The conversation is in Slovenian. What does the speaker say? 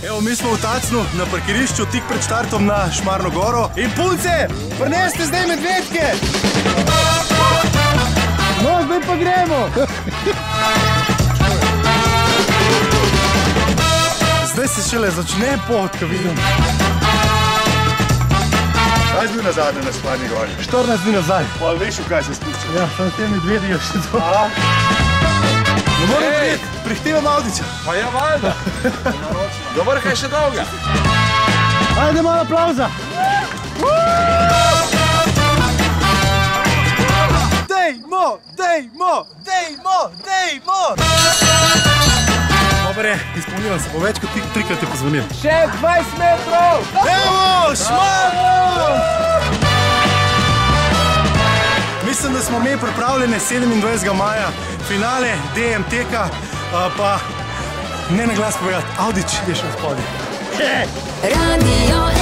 Evo, mi smo v Tacnu na parkirišču tik pred štartom na Šmarno goro. In punce, prineste zdaj medvedke! No, zdaj pa gremo! Zdaj se šele začne pot, ko vidim. Kaj si bil nazadnje na Šmarni gori? 14 dni nazaj. Pa veš, v kaj se spušča? Ja, samo te medvedi je še to. Ne morem priti, prihtivam Avdića. Pa ja, valjda. Do vrha je še dolga. Ajde, malo aplauza. Dejmo, dejmo, dejmo, dejmo. Dobre, izpolnila se bo več kot trikrat je pozvonil. Še 20 metrov. Evo, Šmarno! Mislim, da smo mi pripravljene 27. maja, finale DMTK, pa ne na glas povedati, Avdić je še v spodaj. Radio